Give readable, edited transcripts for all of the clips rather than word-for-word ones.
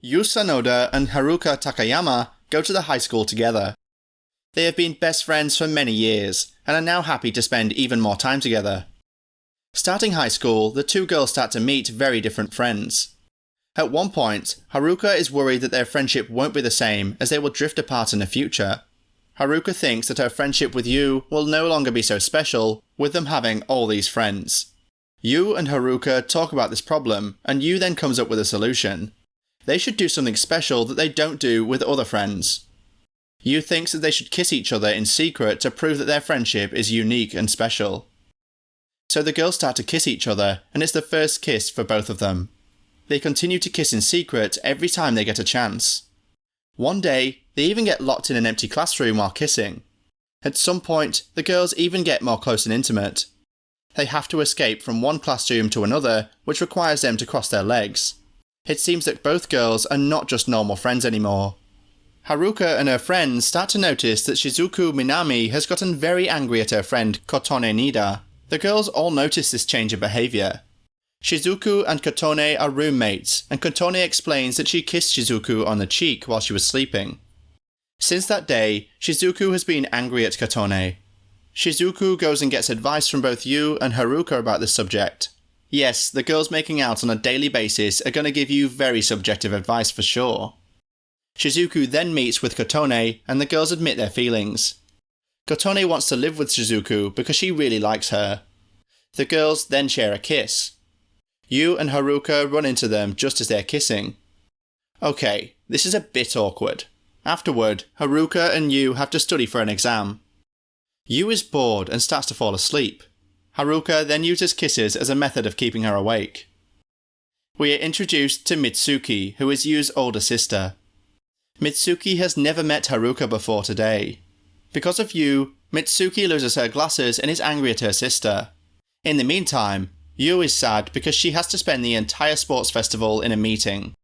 Yu Sonoda and Haruka Takayama go to the high school together. They have been best friends for many years, and are now happy to spend even more time together. Starting high school, the two girls start to meet very different friends. At one point, Haruka is worried that their friendship won't be the same as they will drift apart in the future. Haruka thinks that her friendship with Yu will no longer be so special, with them having all these friends. Yu and Haruka talk about this problem, and Yu then comes up with a solution. They should do something special that they don't do with other friends. Yu thinks that they should kiss each other in secret to prove that their friendship is unique and special. So the girls start to kiss each other, and it's the first kiss for both of them. They continue to kiss in secret every time they get a chance. One day, they even get locked in an empty classroom while kissing. At some point, the girls even get more close and intimate. They have to escape from one classroom to another, which requires them to cross their legs. It seems that both girls are not just normal friends anymore. Haruka and her friends start to notice that Shizuku Minami has gotten very angry at her friend Kotone Nida. The girls all notice this change in behaviour. Shizuku and Kotone are roommates, and Kotone explains that she kissed Shizuku on the cheek while she was sleeping. Since that day, Shizuku has been angry at Kotone. Shizuku goes and gets advice from both Yu and Haruka about this subject. Yes, the girls making out on a daily basis are going to give you very subjective advice for sure. Shizuku then meets with Kotone, and the girls admit their feelings. Kotone wants to live with Shizuku because she really likes her. The girls then share a kiss. Yu and Haruka run into them just as they're kissing. Okay, this is a bit awkward. Afterward, Haruka and Yu have to study for an exam. Yu is bored and starts to fall asleep. Haruka then uses kisses as a method of keeping her awake. We are introduced to Mitsuki, who is Yu's older sister. Mitsuki has never met Haruka before today. Because of Yu, Mitsuki loses her glasses and is angry at her sister. In the meantime, Yu is sad because she has to spend the entire sports festival in a meeting.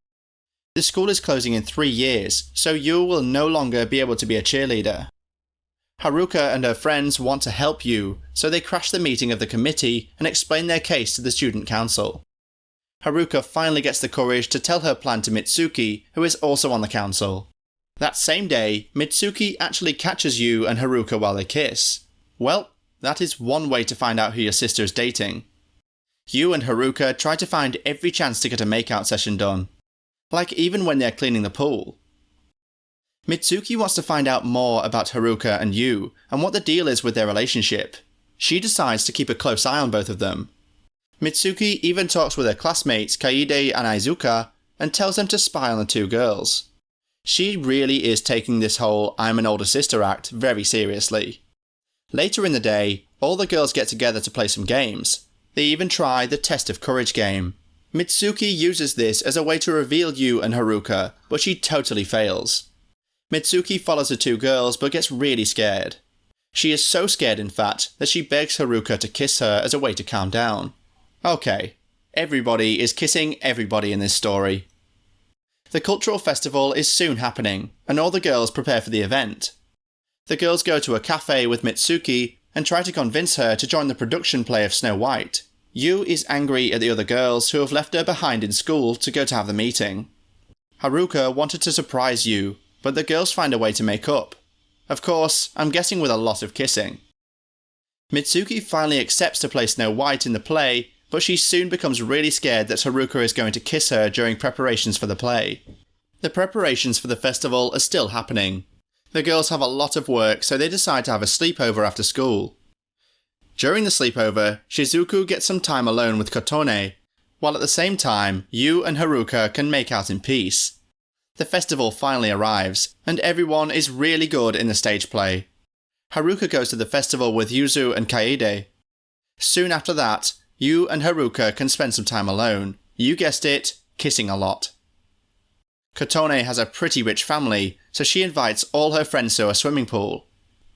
The school is closing in 3 years, so Yu will no longer be able to be a cheerleader. Haruka and her friends want to help Yu, so they crash the meeting of the committee and explain their case to the student council. Haruka finally gets the courage to tell her plan to Mitsuki, who is also on the council. That same day, Mitsuki actually catches Yu and Haruka while they kiss. Well, that is one way to find out who your sister is dating. Yu and Haruka try to find every chance to get a makeout session done. Like even when they're cleaning the pool. Mitsuki wants to find out more about Haruka and Yu, and what the deal is with their relationship. She decides to keep a close eye on both of them. Mitsuki even talks with her classmates Kaede and Aizuka, and tells them to spy on the two girls. She really is taking this whole I'm an older sister act very seriously. Later in the day, all the girls get together to play some games. They even try the Test of Courage game. Mitsuki uses this as a way to reveal Yu and Haruka, but she totally fails. Mitsuki follows the two girls but gets really scared. She is so scared in fact that she begs Haruka to kiss her as a way to calm down. Okay, everybody is kissing everybody in this story. The cultural festival is soon happening, and all the girls prepare for the event. The girls go to a cafe with Mitsuki and try to convince her to join the production play of Snow White. Yu is angry at the other girls who have left her behind in school to go to have the meeting. Haruka wanted to surprise Yu, but the girls find a way to make up. Of course, I'm guessing with a lot of kissing. Mitsuki finally accepts to play Snow White in the play, but she soon becomes really scared that Haruka is going to kiss her during preparations for the play. The preparations for the festival are still happening. The girls have a lot of work, so they decide to have a sleepover after school. During the sleepover, Shizuku gets some time alone with Kotone, while at the same time, Yu and Haruka can make out in peace. The festival finally arrives, and everyone is really good in the stage play. Haruka goes to the festival with Yuzu and Kaede. Soon after that, Yu and Haruka can spend some time alone. You guessed it, kissing a lot. Kotone has a pretty rich family, so she invites all her friends to a swimming pool.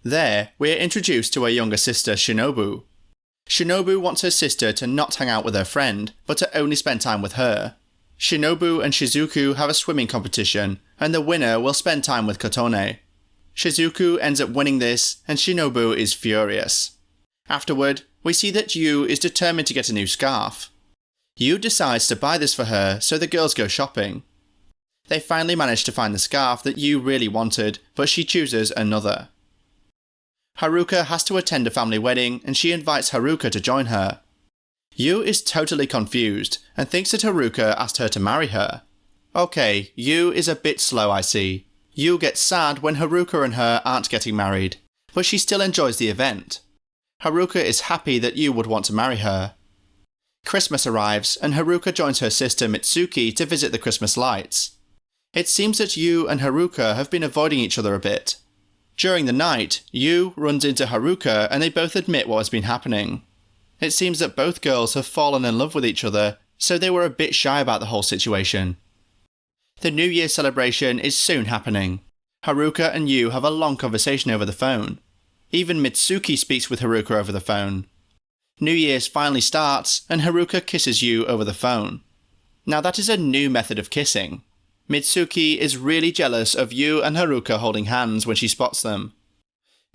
There, we are introduced to her younger sister Shinobu. Shinobu wants her sister to not hang out with her friend, but to only spend time with her. Shinobu and Shizuku have a swimming competition, and the winner will spend time with Kotone. Shizuku ends up winning this, and Shinobu is furious. Afterward, we see that Yu is determined to get a new scarf. Yu decides to buy this for her, so the girls go shopping. They finally manage to find the scarf that Yu really wanted, but she chooses another. Haruka has to attend a family wedding and she invites Haruka to join her. Yu is totally confused and thinks that Haruka asked her to marry her. Okay, Yu is a bit slow, I see. Yu gets sad when Haruka and her aren't getting married, but she still enjoys the event. Haruka is happy that Yu would want to marry her. Christmas arrives and Haruka joins her sister Mitsuki to visit the Christmas lights. It seems that Yu and Haruka have been avoiding each other a bit. During the night, Yu runs into Haruka and they both admit what has been happening. It seems that both girls have fallen in love with each other, so they were a bit shy about the whole situation. The New Year's celebration is soon happening. Haruka and Yu have a long conversation over the phone. Even Mitsuki speaks with Haruka over the phone. New Year's finally starts and Haruka kisses Yu over the phone. Now that is a new method of kissing. Mitsuki is really jealous of Yu and Haruka holding hands when she spots them.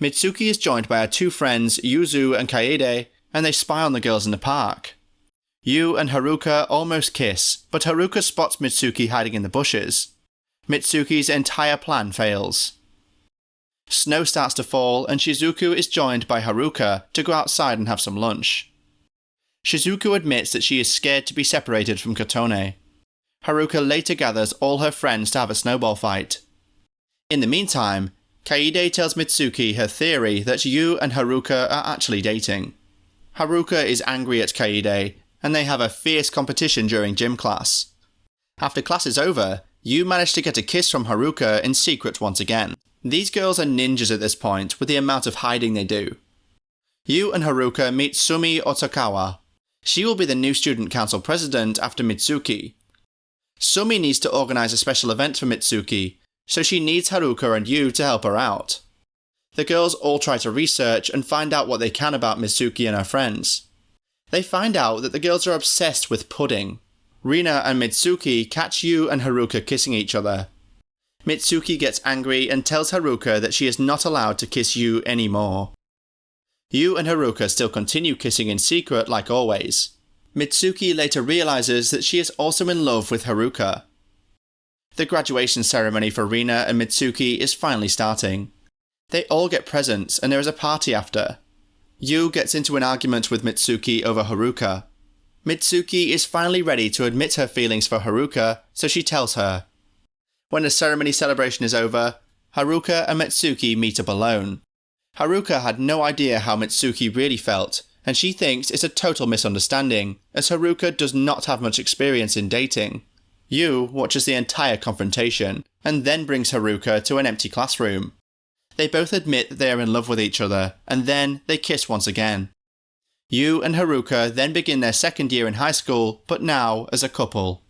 Mitsuki is joined by her two friends Yuzu and Kaede, and they spy on the girls in the park. Yu and Haruka almost kiss, but Haruka spots Mitsuki hiding in the bushes. Mitsuki's entire plan fails. Snow starts to fall and Shizuku is joined by Haruka to go outside and have some lunch. Shizuku admits that she is scared to be separated from Kotone. Haruka later gathers all her friends to have a snowball fight. In the meantime, Kaede tells Mitsuki her theory that Yu and Haruka are actually dating. Haruka is angry at Kaede, and they have a fierce competition during gym class. After class is over, Yu managed to get a kiss from Haruka in secret once again. These girls are ninjas at this point with the amount of hiding they do. Yu and Haruka meet Sumi Otakawa. She will be the new student council president after Mitsuki. Sumi needs to organize a special event for Mitsuki, so she needs Haruka and Yu to help her out. The girls all try to research and find out what they can about Mitsuki and her friends. They find out that the girls are obsessed with pudding. Rina and Mitsuki catch Yu and Haruka kissing each other. Mitsuki gets angry and tells Haruka that she is not allowed to kiss Yu anymore. Yu and Haruka still continue kissing in secret like always. Mitsuki later realizes that she is also in love with Haruka. The graduation ceremony for Rina and Mitsuki is finally starting. They all get presents and there is a party after. Yu gets into an argument with Mitsuki over Haruka. Mitsuki is finally ready to admit her feelings for Haruka, so she tells her. When the ceremony celebration is over, Haruka and Mitsuki meet up alone. Haruka had no idea how Mitsuki really felt, and she thinks it's a total misunderstanding, as Haruka does not have much experience in dating. Yu watches the entire confrontation, and then brings Haruka to an empty classroom. They both admit that they are in love with each other, and then they kiss once again. Yu and Haruka then begin their second year in high school, but now as a couple.